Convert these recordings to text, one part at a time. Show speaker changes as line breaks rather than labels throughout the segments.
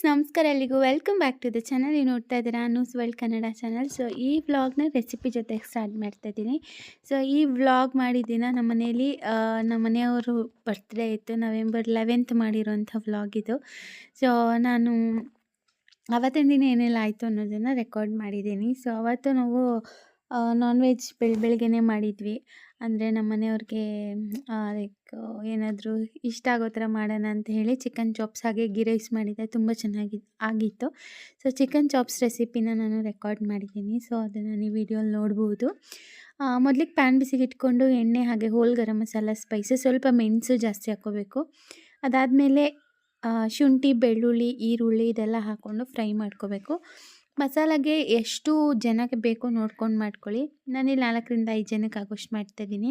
Friends ನಮಸ್ಕಾರ ಎಲ್ರಿಗೂ welcome back to the channel. ನೀವು ನೋಡ್ತಾ ಇದ್ದೀರಾ news world Kannada channel. So ಈ ವ್ಲಾಗ್ನ ರೆಸಿಪಿ ಜೊತೆ ಸ್ಟಾರ್ಟ್ ಮಾಡ್ತಾ ಇದ್ದೀನಿ. ಸೊ ಈ ವ್ಲಾಗ್ ಮಾಡಿದ್ದಿನ ನಮ್ಮ ಮನೇಲಿ ನಮ್ಮ ಮನೆಯವರು ಬರ್ತ್ಡೇ ಇತ್ತು, ನವೆಂಬರ್ 11th ಮಾಡಿರೋಂಥ ವ್ಲಾಗ್ ಇದು. ಸೊ ನಾನು ಅವತ್ತಿನ ದಿನ ಏನೆಲ್ಲ ಆಯಿತು ಅನ್ನೋದನ್ನು ರೆಕಾರ್ಡ್ ಮಾಡಿದ್ದೀನಿ. ಸೊ ಅವತ್ತು ನಾವು ನಾನ್ ವೆಜ್ ಬೆಳಗ್ಗೆನೇ ಮಾಡಿದ್ವಿ. ಅಂದರೆ ನಮ್ಮ ಮನೆಯವ್ರಿಗೆ ಲೈಕ್ ಏನಾದರೂ ಇಷ್ಟ ಆಗೋ ಥರ ಮಾಡೋಣ ಅಂತ ಹೇಳಿ ಚಿಕನ್ ಚಾಪ್ಸ್ ಹಾಗೆ ಗೀ ರೈಸ್ ಮಾಡಿದ್ದೆ, ತುಂಬ ಚೆನ್ನಾಗಿ ಆಗಿತ್ತು. ಸೊ ಚಿಕನ್ ಚಾಪ್ಸ್ ರೆಸಿಪಿನ ನಾನು ರೆಕಾರ್ಡ್ ಮಾಡಿದ್ದೀನಿ. ಸೊ ಅದನ್ನು ನೀವು ವಿಡಿಯೋಲಿ ನೋಡ್ಬೋದು. ಮೊದಲಿಗೆ ಪ್ಯಾನ್ ಬಿಸಿಗೆ ಇಟ್ಕೊಂಡು ಎಣ್ಣೆ ಹಾಗೆ ಹೋಲ್ ಗರಂ ಮಸಾಲ ಸ್ಪೈಸಸ್, ಸ್ವಲ್ಪ ಮೆಣಸು ಜಾಸ್ತಿ ಹಾಕ್ಕೋಬೇಕು. ಅದಾದಮೇಲೆ ಶುಂಠಿ, ಬೆಳ್ಳುಳ್ಳಿ, ಈರುಳ್ಳಿ ಇದೆಲ್ಲ ಹಾಕ್ಕೊಂಡು ಫ್ರೈ ಮಾಡ್ಕೋಬೇಕು. ಮಸಾಲಾಗೆ ಎಷ್ಟು ಜನಕ್ಕೆ ಬೇಕೋ ನೋಡ್ಕೊಂಡು ಮಾಡ್ಕೊಳ್ಳಿ. ನಾನಿಲ್ಲಿ 4ರಿಂದ 5 ಜನಕ್ಕೆ ಆಗೋಷ್ಟು ಮಾಡ್ತಾಯಿದ್ದೀನಿ.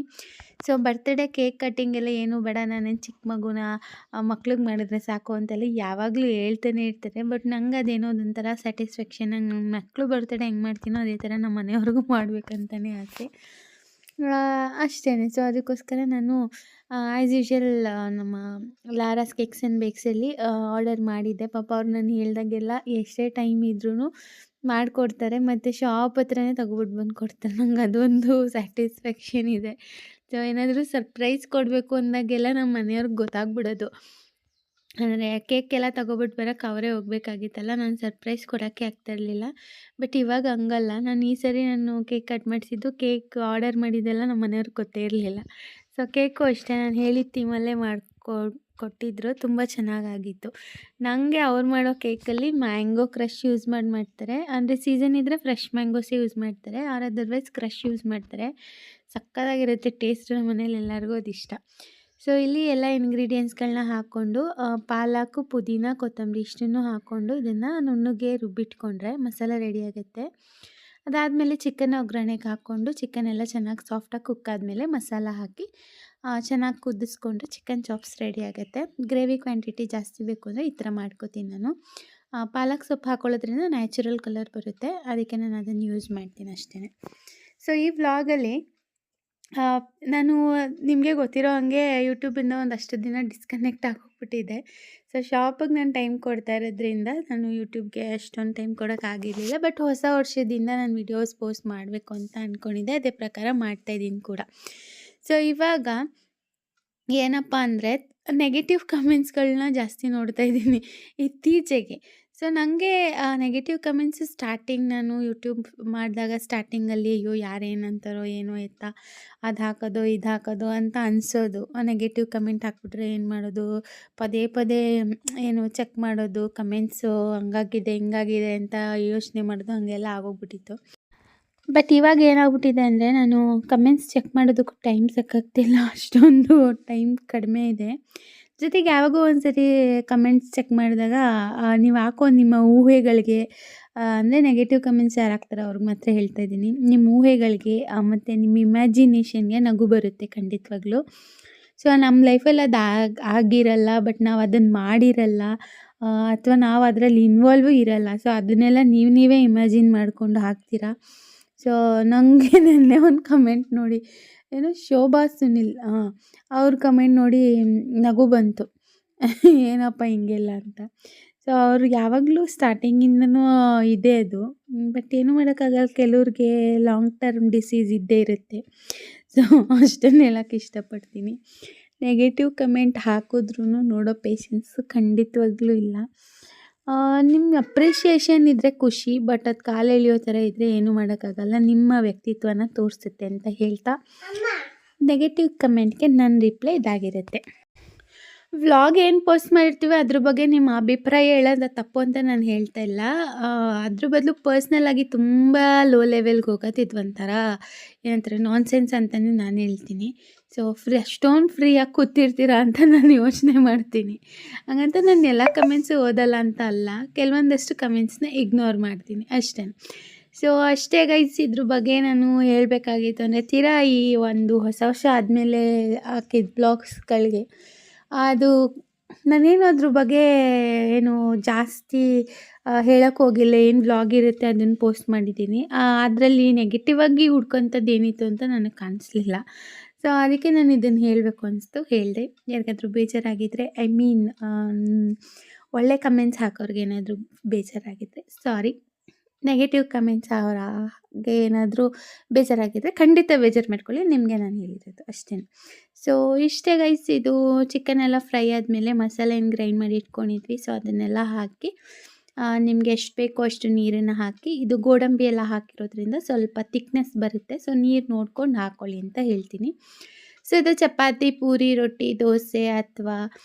ಸೊ ಬರ್ತ್ಡೇ ಕೇಕ್ ಕಟ್ಟಿಂಗ್ ಎಲ್ಲ ಏನೂ ಬೇಡ, ನಾನೇನು ಚಿಕ್ಕ ಮಗುನ ಮಕ್ಳಿಗೆ ಮಾಡಿದ್ರೆ ಸಾಕು ಅಂತೆಲ್ಲ ಯಾವಾಗಲೂ ಹೇಳ್ತಾನೆ ಇರ್ತಾರೆ. ಬಟ್ ನಂಗೆ ಅದೇನೋ ಒಂಥರ ಸ್ಯಾಟಿಸ್ಫ್ಯಾಕ್ಷನ್. ನಂಗೆ ನನ್ನ ಮಕ್ಕಳು ಬರ್ತ್ಡೇ ಹೆಂಗೆ ಮಾಡ್ತೀನೋ ಅದೇ ಥರ ನಮ್ಮ ಮನೆಯವ್ರಿಗೂ ಮಾಡಬೇಕಂತಲೇ ಆಸೆ. ಅಷ್ಟೇ. ಸೊ ಅದಕ್ಕೋಸ್ಕರ ನಾನು ಆ್ಯಸ್ ಯೂಶ್ವಲ್ ನಮ್ಮ ಲಾರಾಸ್ ಕೇಕ್ಸ್ ಆ್ಯಂಡ್ ಬೇಕ್ಸಲ್ಲಿ ಆರ್ಡರ್ ಮಾಡಿದ್ದೆ. ಪಾಪ ಅವ್ರು ನಾನು ಹೇಳ್ದಾಗೆಲ್ಲ ಎಷ್ಟೇ ಟೈಮ್ ಇದ್ರೂ ಮಾಡಿಕೊಡ್ತಾರೆ, ಮತ್ತು ಶಾಪ್ ಹತ್ರನೇ ತಗೊಬಿಟ್ಟು ಬಂದು ಕೊಡ್ತಾರೆ. ನಂಗೆ ಅದೊಂದು ಸ್ಯಾಟಿಸ್ಫ್ಯಾಕ್ಷನ್ ಇದೆ. ಸೊ ಏನಾದರೂ ಸರ್ಪ್ರೈಸ್ ಕೊಡಬೇಕು ಅಂದಾಗೆಲ್ಲ ನಮ್ಮ ಮನೆಯವ್ರಿಗೆ ಗೊತ್ತಾಗ್ಬಿಡೋದು. ಅಂದರೆ ಕೇಕೆಲ್ಲ ತೊಗೊಬಿಟ್ಟು ಬರೋಕ್ಕೆ ಅವರೇ ಹೋಗ್ಬೇಕಾಗಿತ್ತಲ್ಲ, ನಾನು ಸರ್ಪ್ರೈಸ್ ಕೊಡೋಕ್ಕೆ ಆಗ್ತಾಯಿರಲಿಲ್ಲ. ಬಟ್ ಇವಾಗ ಹಂಗಲ್ಲ. ನಾನು ಈ ಸರಿ ನಾನು ಕೇಕ್ ಕಟ್ ಮಾಡಿಸಿದ್ದು, ಕೇಕ್ ಆರ್ಡರ್ ಮಾಡಿದ್ದೆಲ್ಲ ನಮ್ಮ ಮನೆಯವ್ರಿಗೆ ಗೊತ್ತೇ ಇರಲಿಲ್ಲ. ಸೊ ಕೇಕು ಅಷ್ಟೇ, ನಾನು ಹೇಳಿದ ಥೀಮಲ್ಲೇ ಕೊಟ್ಟಿದ್ದರು, ತುಂಬ ಚೆನ್ನಾಗಾಗಿತ್ತು. ನನಗೆ ಅವ್ರು ಮಾಡೋ ಕೇಕಲ್ಲಿ ಮ್ಯಾಂಗೋ ಕ್ರಷ್ ಯೂಸ್ ಮಾಡ್ತಾರೆ. ಅಂದರೆ ಸೀಸನ್ ಇದ್ದರೆ ಫ್ರೆಶ್ ಮ್ಯಾಂಗೋಸೇ ಯೂಸ್ ಮಾಡ್ತಾರೆ, ಆರ್ ಅದರ್ವೈಸ್ ಕ್ರಷ್ ಯೂಸ್ ಮಾಡ್ತಾರೆ. ಸಕ್ಕತ್ತಾಗಿರುತ್ತೆ ಟೇಸ್ಟು. ನಮ್ಮ ಮನೇಲಿ ಎಲ್ಲರಿಗೂ ಅದಿಷ್ಟ. ಸೊ ಇಲ್ಲಿ ಎಲ್ಲ ಇಂಗ್ರೀಡಿಯೆಂಟ್ಸ್ಗಳನ್ನ ಹಾಕ್ಕೊಂಡು ಪಾಲಕು, ಪುದೀನ, ಕೊತ್ತಂಬರಿ ಇಷ್ಟನ್ನು ಹಾಕ್ಕೊಂಡು ಇದನ್ನು ನುಣ್ಣಗೆ ರುಬ್ಬಿಟ್ಕೊಂಡ್ರೆ ಮಸಾಲ ರೆಡಿ ಆಗುತ್ತೆ. ಅದಾದಮೇಲೆ ಚಿಕನ್ ಒಗ್ಗರಣೆಗೆ ಹಾಕ್ಕೊಂಡು ಚಿಕನ್ ಎಲ್ಲ ಚೆನ್ನಾಗಿ ಸಾಫ್ಟಾಗಿ ಕುಕ್ ಆದಮೇಲೆ ಮಸಾಲ ಹಾಕಿ ಚೆನ್ನಾಗಿ ಕುದಿಸ್ಕೊಂಡ್ರೆ ಚಿಕನ್ ಚಾಪ್ಸ್ ರೆಡಿ ಆಗುತ್ತೆ. ಗ್ರೇವಿ ಕ್ವಾಂಟಿಟಿ ಜಾಸ್ತಿ ಬೇಕು ಅಂದರೆ ಈ ಥರ ಮಾಡ್ಕೋತೀನಿ ನಾನು. ಪಾಲಕ್ ಸೊಪ್ಪು ಹಾಕೊಳ್ಳೋದ್ರಿಂದ ನ್ಯಾಚುರಲ್ ಕಲರ್ ಬರುತ್ತೆ, ಅದಕ್ಕೆ ನಾನು ಅದನ್ನು ಯೂಸ್ ಮಾಡ್ತೀನಿ ಅಷ್ಟೇ. ಸೊ ಈ ವ್ಲಾಗಲ್ಲಿ ನಾನು ನಿಮಗೆ ಗೊತ್ತಿರೋ ಹಾಗೆ ಯೂಟ್ಯೂಬಿಂದ ಒಂದಷ್ಟು ದಿನ ಡಿಸ್ಕನೆಕ್ಟ್ ಆಗೋಗ್ಬಿಟ್ಟಿದೆ. ಸೊ ಶಾಪಿಗೆ ನಾನು ಟೈಮ್ ಕೊಡ್ತಾ ಇರೋದ್ರಿಂದ ನಾನು ಯೂಟ್ಯೂಬ್ಗೆ ಅಷ್ಟೊಂದು ಟೈಮ್ ಕೊಡೋಕ್ಕಾಗಿರಲಿಲ್ಲ. ಬಟ್ ಹೊಸ ವರ್ಷದಿಂದ ನಾನು ವಿಡಿಯೋಸ್ ಪೋಸ್ಟ್ ಮಾಡಬೇಕು ಅಂತ ಅಂದ್ಕೊಂಡಿದ್ದೆ, ಅದೇ ಪ್ರಕಾರ ಮಾಡ್ತಾಯಿದ್ದೀನಿ ಕೂಡ. ಸೊ ಇವಾಗ ಏನಪ್ಪ ಅಂದರೆ ನೆಗೆಟಿವ್ ಕಮೆಂಟ್ಸ್ಗಳನ್ನ ಜಾಸ್ತಿ ನೋಡ್ತಾ ಇದ್ದೀನಿ ಇತ್ತೀಚೆಗೆ. ಸೊ ನನಗೆ ನೆಗೆಟಿವ್ ಕಮೆಂಟ್ಸು ಸ್ಟಾರ್ಟಿಂಗ್ ನಾನು ಯೂಟ್ಯೂಬ್ ಮಾಡಿದಾಗ ಸ್ಟಾರ್ಟಿಂಗಲ್ಲಿ ಅಯ್ಯೋ ಯಾರೇನಂತಾರೋ ಏನೋ ಎತ್ತಾ ಅದು ಹಾಕೋದು ಇದು ಹಾಕೋದು ಅಂತ ಅನಿಸೋದು. ನೆಗೆಟಿವ್ ಕಮೆಂಟ್ ಹಾಕ್ಬಿಟ್ರೆ ಏನು ಮಾಡೋದು, ಪದೇ ಪದೇ ಏನು ಚೆಕ್ ಮಾಡೋದು, ಕಮೆಂಟ್ಸು ಹಂಗಾಗಿದೆ ಹಿಂಗಾಗಿದೆ ಅಂತ ಯೋಚನೆ ಮಾಡೋದು, ಹಾಗೆಲ್ಲ ಆಗೋಗ್ಬಿಟ್ಟಿತ್ತು. ಬಟ್ ಇವಾಗ ಏನಾಗ್ಬಿಟ್ಟಿದೆ ಅಂದರೆ ನಾನು ಕಮೆಂಟ್ಸ್ ಚೆಕ್ ಮಾಡೋದಕ್ಕೂ ಟೈಮ್ ಸಾಕಾಗ್ತಿಲ್ಲ, ಅಷ್ಟೊಂದು ಟೈಮ್ ಕಡಿಮೆ ಇದೆ. ಜೊತೆಗೆ ಯಾವಾಗೋ ಒಂದು ಸರಿ ಕಮೆಂಟ್ಸ್ ಚೆಕ್ ಮಾಡಿದಾಗ ನೀವು ಹಾಕೋ ನಿಮ್ಮ ಊಹೆಗಳಿಗೆ, ಅಂದರೆ ನೆಗೆಟಿವ್ ಕಮೆಂಟ್ಸ್ ಯಾರು ಹಾಕ್ತಾರೋ ಅವ್ರಿಗೆ ಮಾತ್ರ ಹೇಳ್ತಾ ಇದ್ದೀನಿ, ನಿಮ್ಮ ಊಹೆಗಳಿಗೆ ಮತ್ತು ನಿಮ್ಮ ಇಮ್ಯಾಜಿನೇಷನ್ಗೆ ನಗು ಬರುತ್ತೆ ಖಂಡಿತವಾಗ್ಲೂ. ಸೊ ನಮ್ಮ ಲೈಫಲ್ಲಿ ಅದು ಆಗಿರಲ್ಲ, ಬಟ್ ನಾವು ಅದನ್ನು ಮಾಡಿರಲ್ಲ, ಅಥವಾ ನಾವು ಅದರಲ್ಲಿ ಇನ್ವಾಲ್ವು ಇರಲ್ಲ. ಸೊ ಅದನ್ನೆಲ್ಲ ನೀವೇ ಇಮ್ಯಾಜಿನ್ ಮಾಡಿಕೊಂಡು ಹಾಕ್ತೀರಾ. ಸೊ ನನಗೆ ನೆನ್ನೆ ಒಂದು ಕಮೆಂಟ್ ನೋಡಿ, ಏನೋ ಶೋಭಾ ಸುನಿಲ್ ಅವ್ರ ಕಮೆಂಟ್ ನೋಡಿ ನಗು ಬಂತು, ಏನಪ್ಪ ಹಿಂಗೆಲ್ಲ ಅಂತ. ಸೊ ಅವ್ರು ಯಾವಾಗಲೂ ಸ್ಟಾರ್ಟಿಂಗಿಂದನೂ ಇದೆ ಅದು. ಬಟ್ ಏನೂ ಮಾಡೋಕ್ಕಾಗಲ್ಲ, ಕೆಲವ್ರಿಗೆ ಲಾಂಗ್ ಟರ್ಮ್ ಡಿಸೀಸ್ ಇದ್ದೇ ಇರುತ್ತೆ. ಸೊ ಅಷ್ಟನ್ನು ಹೇಳೋಕ್ಕೆ ಇಷ್ಟಪಡ್ತೀನಿ. ನೆಗೆಟಿವ್ ಕಮೆಂಟ್ ಹಾಕಿದ್ರೂ ನೋಡೋ ಪೇಷನ್ಸು ಖಂಡಿತವಾಗ್ಲೂ ಇಲ್ಲ. ನಿಮ್ಮ ಅಪ್ರಿಷಿಯೇಷನ್ ಇದ್ದರೆ ಖುಷಿ, ಬಟ್ ಅದು ಕಾಲು ಎಳೆಯೋ ಥರ ಇದ್ದರೆ ಏನೂ ಮಾಡೋಕ್ಕಾಗಲ್ಲ, ನಿಮ್ಮ ವ್ಯಕ್ತಿತ್ವನ ತೋರಿಸುತ್ತೆ ಅಂತ ಹೇಳ್ತಾ ನೆಗೆಟಿವ್ ಕಮೆಂಟ್ಗೆ ನನ್ನ ರಿಪ್ಲೈ ಇದಾಗಿರುತ್ತೆ. ವ್ಲಾಗ್ ಏನು ಪೋಸ್ಟ್ ಮಾಡಿರ್ತೀವಿ ಅದ್ರ ಬಗ್ಗೆ ನಿಮ್ಮ ಅಭಿಪ್ರಾಯ ಹೇಳೋದು ತಪ್ಪು ಅಂತ ನಾನು ಹೇಳ್ತಾ ಇಲ್ಲ. ಅದ್ರ ಬದಲು ಪರ್ಸ್ನಲ್ಲಾಗಿ ತುಂಬ ಲೋ ಲೆವೆಲ್ಗೆ ಹೋಗೋದು ಇದು ಒಂಥರ ಏನಂತಾರೆ ನಾನ್ಸೆನ್ಸ್ ಅಂತಲೇ ನಾನು ಹೇಳ್ತೀನಿ. ಸೊ ಅಷ್ಟೊಂದು ಫ್ರೀಯಾಗಿ ಕೂತಿರ್ತೀರಾ ಅಂತ ನಾನು ಯೋಚನೆ ಮಾಡ್ತೀನಿ. ಹಾಗಂತ ನಾನು ಎಲ್ಲ ಕಮೆಂಟ್ಸು ಓದಲ್ಲ ಅಂತ ಅಲ್ಲ, ಕೆಲವೊಂದಷ್ಟು ಕಮೆಂಟ್ಸ್ನ ಇಗ್ನೋರ್ ಮಾಡ್ತೀನಿ ಅಷ್ಟೇ. ಸೊ ಅಷ್ಟೇ ಗೈಸ್, ಇದ್ರ ಬಗ್ಗೆ ನಾನು ಹೇಳಬೇಕಾಗಿತ್ತು ಅಂದರೆ ತೀರಾ ಈ ಒಂದು ಹೊಸ ವರ್ಷ ಆದಮೇಲೆ ಹಾಕಿದ ಬ್ಲಾಗ್ಸ್ಗಳಿಗೆ ಅದು ನಾನೇನು ಅದ್ರ ಬಗ್ಗೆ ಏನು ಜಾಸ್ತಿ ಹೇಳೋಕ್ಕೆ ಹೋಗಿಲ್ಲ. ಏನು ವ್ಲಾಗ್ ಇರುತ್ತೆ ಅದನ್ನು ಪೋಸ್ಟ್ ಮಾಡಿದ್ದೀನಿ. ಅದರಲ್ಲಿ ನೆಗೆಟಿವ್ ಆಗಿ ಹುಡ್ಕೋಂಥದ್ದು ಏನಿತ್ತು ಅಂತ ನನಗೆ ಕಾಣಿಸ್ಲಿಲ್ಲ. ಸೊ ಅದಕ್ಕೆ ನಾನು ಇದನ್ನು ಹೇಳಬೇಕು ಅನಿಸ್ತು, ಹೇಳಿದೆ. ಯಾರಿಗಾದ್ರೂ ಬೇಜಾರಾಗಿದ್ದರೆ ಒಳ್ಳೆ ಕಮೆಂಟ್ಸ್ ಹಾಕೋರ್ಗೇನಾದರೂ ಬೇಜಾರಾಗಿದ್ದರೆ ಸಾರಿ. ನೆಗೆಟಿವ್ ಕಮೆಂಟ್ಸ್ ಅವರಾಗೆ ಏನಾದರೂ ಬೇಜಾರಾಗಿದ್ದರೆ ಖಂಡಿತ ಬೇಜಾರು ಮಾಡ್ಕೊಳ್ಳಿ. ನಿಮಗೆ ನಾನು ಹೇಳಿರೋದು ಅಷ್ಟೇ. ಸೊ ಇಷ್ಟೇ ಗೈಸ್. ಇದು ಚಿಕನ್ ಎಲ್ಲ ಫ್ರೈ ಆದಮೇಲೆ ಮಸಾಲೆ ಏನು ಗ್ರೈಂಡ್ ಮಾಡಿ ಇಟ್ಕೊಂಡಿದ್ವಿ. ಸೊ ಅದನ್ನೆಲ್ಲ ಹಾಕಿ ನಿಮಗೆ ಎಷ್ಟು ಬೇಕೋ ಅಷ್ಟು ನೀರನ್ನು ಹಾಕಿ, ಇದು ಗೋಡಂಬಿ ಎಲ್ಲ ಹಾಕಿರೋದ್ರಿಂದ ಸ್ವಲ್ಪ ತಿಕ್ನೆಸ್ ಬರುತ್ತೆ. ಸೊ ನೀರು ನೋಡ್ಕೊಂಡು ಹಾಕ್ಕೊಳ್ಳಿ ಅಂತ ಹೇಳ್ತೀನಿ. ಸೊ ಇದು ಚಪಾತಿ, ಪೂರಿ, ರೊಟ್ಟಿ, ದೋಸೆ ಅಥವಾ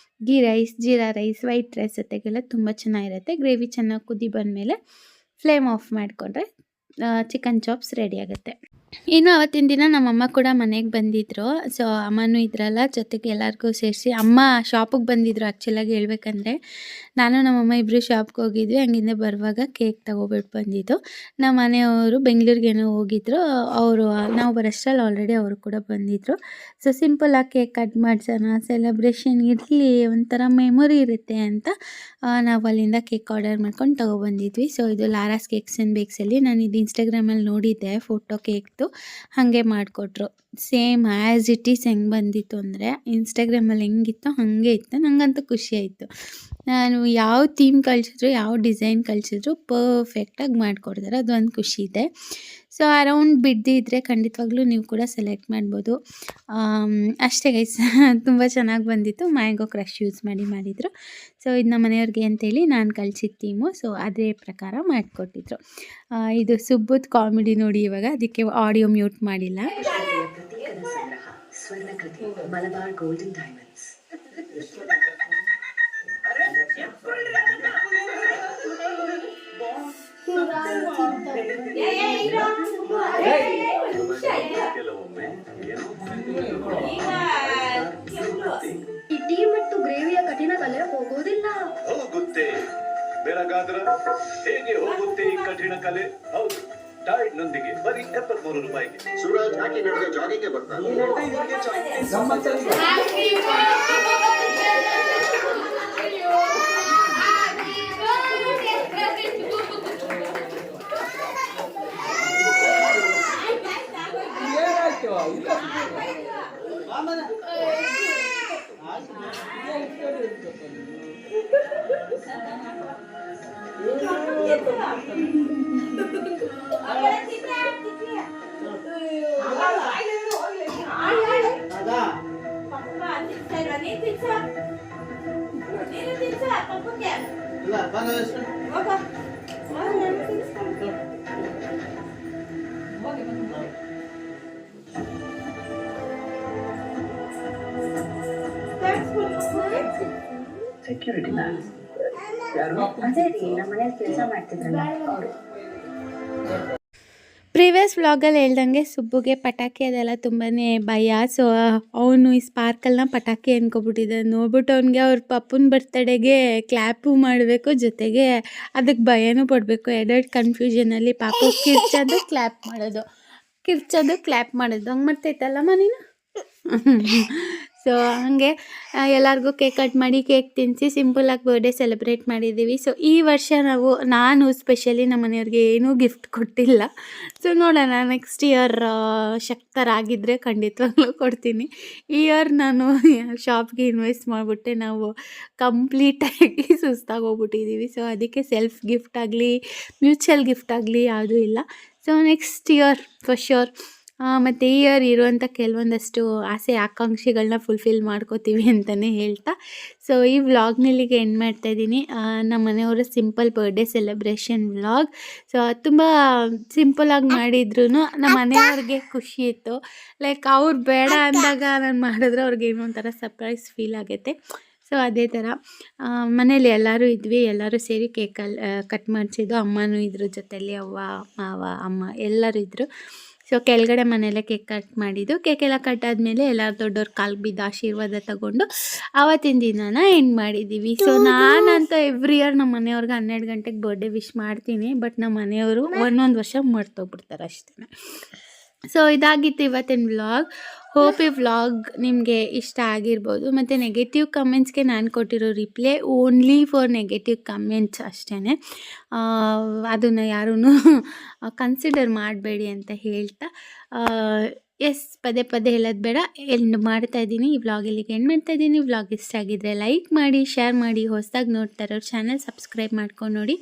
ghee rice, jeera rice, white rice ಜೊತೆಗೆಲ್ಲ ತುಂಬ ಚೆನ್ನಾಗಿರುತ್ತೆ. ಗ್ರೇವಿ ಚೆನ್ನಾಗಿ ಕುದಿ ಬಂದಮೇಲೆ ಫ್ಲೇಮ್ ಆಫ್ ಮಾಡಿಕೊಂಡ್ರೆ ಚಿಕನ್ ಚಾಪ್ಸ್ ರೆಡಿ ಆಗುತ್ತೆ. ಇನ್ನು ಅವತ್ತಿನ ದಿನ ನಮ್ಮಮ್ಮ ಕೂಡ ಮನೆಗೆ ಬಂದಿದ್ದರು. ಸೊ ಅಮ್ಮನೂ ಇದ್ರಲ್ಲ, ಜೊತೆಗೆ ಎಲ್ಲರಿಗೂ ಸೇರಿಸಿ ಅಮ್ಮ ಶಾಪಿಗೆ ಬಂದಿದ್ದರು. ಆ್ಯಕ್ಚುಲಾಗಿ ಹೇಳ್ಬೇಕಂದ್ರೆ ನಾನು ನಮ್ಮಮ್ಮ ಇಬ್ಬರು ಶಾಪ್ಗೆ ಹೋಗಿದ್ವಿ. ಹಂಗಿಂದ ಬರುವಾಗ ಕೇಕ್ ತೊಗೊಬಿಟ್ಟು ಬಂದಿದ್ದು. ನಮ್ಮ ಮನೆಯವರು ಬೆಂಗಳೂರಿಗೇನೋ ಹೋಗಿದ್ದರು. ಅವರು ನಾವು ಬರೋಷ್ಟರಲ್ಲಿ ಆಲ್ರೆಡಿ ಅವರು ಕೂಡ ಬಂದಿದ್ದರು. ಸೊ ಸಿಂಪಲಾಗಿ ಕೇಕ್ ಕಟ್ ಮಾಡ್ಸೋಣ, ಸೆಲೆಬ್ರೇಷನ್ ಇರಲಿ, ಒಂಥರ ಮೆಮೊರಿ ಇರುತ್ತೆ ಅಂತ ನಾವು ಅಲ್ಲಿಂದ ಕೇಕ್ ಆರ್ಡರ್ ಮಾಡ್ಕೊಂಡು ತೊಗೊಬಂದಿದ್ವಿ. ಸೊ ಇದು ಲಾರಾಸ್ ಕೇಕ್ಸ್ ಆ್ಯಂಡ್ ಬೇಕ್ಸಲ್ಲಿ ನಾನು ಇದು ಇನ್ಸ್ಟಾಗ್ರಾಮಲ್ಲಿ ನೋಡಿದ್ದೆ ಫೋಟೋ ಕೇಕ್ದು. ಹಾಗೆ ಮಾಡಿಕೊಟ್ರು. ಸೇಮ್ ಆ್ಯಸ್ ಇಟ್ ಈಸ್ ಹೆಂಗೆ ಬಂದಿತ್ತು ಅಂದರೆ ಇನ್ಸ್ಟಾಗ್ರಾಮಲ್ಲಿ ಹೆಂಗಿತ್ತು ಹಾಗೆ ಇತ್ತು. ನನಗಂತೂ ಖುಷಿ ಆಯಿತು. ನಾನು ಯಾವ ಥೀಮ್ ಕಳಿಸಿದ್ರು, ಯಾವ ಡಿಸೈನ್ ಕಳಿಸಿದ್ರು ಪರ್ಫೆಕ್ಟಾಗಿ ಮಾಡಿಕೊಡ್ತಾರೆ. ಅದೊಂದು ಖುಷಿ ಇದೆ. ಸೊ ಅರೌಂಡ್ ಬಿದ್ದಿದ್ರೆ ಖಂಡಿತವಾಗ್ಲೂ ನೀವು ಕೂಡ ಸೆಲೆಕ್ಟ್ ಮಾಡ್ಬೋದು. ಅಷ್ಟೇ ಗೈಸ್. ತುಂಬ ಚೆನ್ನಾಗಿ ಬಂದಿತ್ತು. ಮ್ಯಾಂಗೋ ಕ್ರಶ್ ಯೂಸ್ ಮಾಡಿದರು. ಸೊ ಇದು ನಮ್ಮ ಮನೆಯವ್ರಿಗೆ ಅಂತೇಳಿ ನಾನು ಕಳಿಸಿದ ಥೀಮು. ಸೊ ಅದೇ ಪ್ರಕಾರ ಮಾಡಿಕೊಟ್ಟಿದ್ರು. ಇದು ಸುಬ್ಬುದ್ ಕಾಮಿಡಿ ನೋಡಿ ಇವಾಗ, ಅದಕ್ಕೆ ಆಡಿಯೋ ಮ್ಯೂಟ್ ಮಾಡಿಲ್ಲ. Malabar golden diamonds.
ಈ ಟೀ ಮತ್ತು ಗ್ರೇವಿಯ ಕಠಿಣ ಕಲೆ ಹೋಗೋದಿಲ್ಲ. ಹೋಗುತ್ತೆ ಬೆಳಗಾದ್ರ ಹೇಗೆ ಹೋಗುತ್ತೆ ಈ ಕಠಿಣ ಕಲೆ? ಹೌದು, ಡಯಟ್ ನೊಂದಿಗೆ ಬರೀ 73 ರೂಪಾಯಿಗೆ. ಸೂರಜ್ ಹಾಕಿ ನಡೆದ ಜಾಗಿಂಗ್ಗೆ ಬರ್ತಾನೆ. ಸೆಕ್ಯೂರಿಟಿ ಮ್ಯಾನ್ ಯಾರು? ಅದೇ ರೀ, ನಮ್ಮ ಮನೇಲಿ ಕೆಲಸ ಮಾಡ್ತಿದ್ರಲ್ಲ ಅವರು.
ಪ್ರೀವಿಯಸ್ ವ್ಲಾಗಲ್ಲಿ ಹೇಳ್ದಂಗೆ ಸುಬ್ಬುಗೆ ಪಟಾಕಿ ಅದೆಲ್ಲ ತುಂಬಾ ಭಯ. ಸೊ ಅವನು ಈ ಸ್ಪಾರ್ಕಲ್ನ ಪಟಾಕಿ ಅಂದ್ಕೊಬಿಟ್ಟಿದ್ದ. ನೋಡ್ಬಿಟ್ಟು ಅವ್ನಿಗೆ ಅವ್ರ ಪಪ್ಪನ ಬರ್ತಡೆಗೆ ಕ್ಲ್ಯಾಪು ಮಾಡಬೇಕು, ಜೊತೆಗೆ ಅದಕ್ಕೆ ಭಯನೂ ಪಡಬೇಕು. ಎರಡೆರಡು ಕನ್ಫ್ಯೂಷನಲ್ಲಿ ಪಾಪ ಕಿರ್ಚೋದು ಕ್ಲ್ಯಾಪ್ ಮಾಡೋದು, ಕಿರ್ಚೋದು ಕ್ಲ್ಯಾಪ್ ಮಾಡೋದು ಹಂಗೆ ಮಾಡ್ತೈತಲ್ಲಮ್ಮ ನೀನು. ಸೊ ಹಾಗೆ ಎಲ್ಲರಿಗೂ ಕೇಕ್ ಕಟ್ ಮಾಡಿ ಕೇಕ್ ತಿನ್ನಿಸಿ ಸಿಂಪಲಾಗಿ ಬರ್ಡೇ ಸೆಲೆಬ್ರೇಟ್ ಮಾಡಿದ್ದೀವಿ. ಸೊ ಈ ವರ್ಷ ನಾನು ಸ್ಪೆಷಲಿ ನಮ್ಮ ಮನೆಯವ್ರಿಗೆ ಏನೂ ಗಿಫ್ಟ್ ಕೊಟ್ಟಿಲ್ಲ. ಸೊ ನೋಡೋಣ, ನೆಕ್ಸ್ಟ್ ಇಯರ್ ಶಕ್ತರಾಗಿದ್ದರೆ ಖಂಡಿತವಾಗ್ಲೂ ಕೊಡ್ತೀನಿ. ಈ ಇಯರ್ ನಾನು ಶಾಪ್ಗೆ ಇನ್ವೆಸ್ಟ್ ಮಾಡಿಬಿಟ್ಟೆ ನಾವು ಕಂಪ್ಲೀಟಾಗಿ ಸುಸ್ತಾಗಿ ಹೋಗ್ಬಿಟ್ಟಿದ್ದೀವಿ. ಸೊ ಅದಕ್ಕೆ ಸೆಲ್ಫ್ ಗಿಫ್ಟ್ ಆಗಲಿ ಮ್ಯೂಚುವಲ್ ಗಿಫ್ಟ್ ಆಗಲಿ ಯಾವುದೂ ಇಲ್ಲ. So next year for sure. ಮತ್ತು ಈ ಇಯರ್ ಇರುವಂಥ ಕೆಲವೊಂದಷ್ಟು ಆಸೆ ಆಕಾಂಕ್ಷೆಗಳನ್ನ ಫುಲ್ಫಿಲ್ ಮಾಡ್ಕೋತೀವಿ ಅಂತಲೇ ಹೇಳ್ತಾ, ಸೊ ಈ ವ್ಲಾಗ್ನಲ್ಲಿಗೆ ಎಂಡ್ ಮಾಡ್ತಾಯಿದ್ದೀನಿ. ನಮ್ಮ ಮನೆಯವರ simple birthday celebration vlog. So ತುಂಬ ಸಿಂಪಲಾಗಿ ಮಾಡಿದ್ರು ನಮ್ಮ ಮನೆಯವ್ರಿಗೆ ಖುಷಿ ಇತ್ತು. ಲೈಕ್ ಅವ್ರು ಬೇಡ ಅಂದಾಗ ನಾನು ಮಾಡಿದ್ರೆ ಅವ್ರಿಗೆ ಏನೋ ಒಂಥರ ಸರ್ಪ್ರೈಸ್ ಫೀಲ್ ಆಗುತ್ತೆ. ಸೊ ಅದೇ ಥರ ಮನೇಲಿ ಎಲ್ಲರೂ ಇದ್ವಿ, ಎಲ್ಲರೂ ಸೇರಿ ಕೇಕಲ್ಲಿ ಕಟ್ ಮಾಡಿಸಿದ್ದು. ಅಮ್ಮನೂ ಇದ್ರ ಜೊತೆಯಲ್ಲಿ ಅವ್ವ, ಮಾವ, ಅಮ್ಮ ಎಲ್ಲರೂ ಇದ್ದರು. ಸೊ ಕೆಳಗಡೆ ಮನೆಯಲ್ಲೇ ಕೇಕ್ ಕಟ್ ಮಾಡಿದ್ದು. ಕೇಕೆಲ್ಲ ಕಟ್ ಆದಮೇಲೆ ಎಲ್ಲರೂ ದೊಡ್ಡವ್ರ ಕಾಲು ಬಿದ್ದು ಆಶೀರ್ವಾದ ತಗೊಂಡು ಆವತ್ತಿನ ದಿನನ ಎಂಡ್ ಮಾಡಿದ್ದೀವಿ. ಸೊ ನಾನಂತೂ ಎವ್ರಿ ಇಯರ್ ನಮ್ಮ ಮನೆಯವ್ರಿಗೆ 12 ಗಂಟೆಗೆ ಬರ್ಡೇ ವಿಶ್ ಮಾಡ್ತೀನಿ. ಬಟ್ ನಮ್ಮ ಮನೆಯವರು ಒಂದೊಂದು ವರ್ಷ ಮರ್ತೋಗ್ಬಿಡ್ತಾರೆ ಅಷ್ಟೇ. ಸೊ ಇದಾಗಿತ್ತು ಇವತ್ತಿನ ವ್ಲಾಗ್. ಹೋಪ್ ಈ ವ್ಲಾಗ್ ನಿಮಗೆ ಇಷ್ಟ ಆಗಿರ್ಬೋದು. ಮತ್ತು ನೆಗೆಟಿವ್ ಕಮೆಂಟ್ಸ್ಗೆ ನಾನು ಕೊಟ್ಟಿರೋ reply only for negative comments ಅಷ್ಟೇ. ಅದನ್ನು ಯಾರೂ ಕನ್ಸಿಡರ್ ಮಾಡಬೇಡಿ ಅಂತ ಹೇಳ್ತಾ ಎಸ್ ಪದೇ ಪದೇ ಹೇಳೋದು ಬೇಡ, ಎಂಡ್ ಮಾಡ್ತಾ ಇದ್ದೀನಿ. ಈ ವ್ಲಾಗ್ ಇಲ್ಲಿಗೆ ಎಂಡ್ ಮಾಡ್ತಾ ಇದ್ದೀನಿ. ವ್ಲಾಗ್ ಇಷ್ಟ ಆಗಿದ್ರೆ ಲೈಕ್ ಮಾಡಿ, ಶೇರ್ ಮಾಡಿ, ಹೊಸದಾಗಿ ನೋಡ್ತಾ ಇರೋರು ಚಾನಲ್ ಸಬ್ಸ್ಕ್ರೈಬ್ ಮಾಡ್ಕೊಂಡು ನೋಡಿ.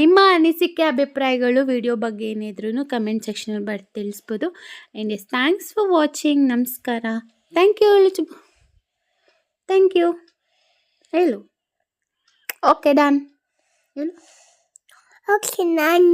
ನಿಮ್ಮ ಅನಿಸಿಕೆ ಅಭಿಪ್ರಾಯಗಳು ವಿಡಿಯೋ ಬಗ್ಗೆ ಏನಿದ್ರು ಕಮೆಂಟ್ ಸೆಕ್ಷನಲ್ಲಿ ಬರ್ದು ತಿಳಿಸ್ಬೋದು. And yes, thanks for watching. ನಮಸ್ಕಾರ. ಥ್ಯಾಂಕ್ ಯು ಥ್ಯಾಂಕ್ ಯು ಹೇಳು. ಓಕೆ ಡನ್ ಹೇಳು.
ಓಕೆ ನಾನು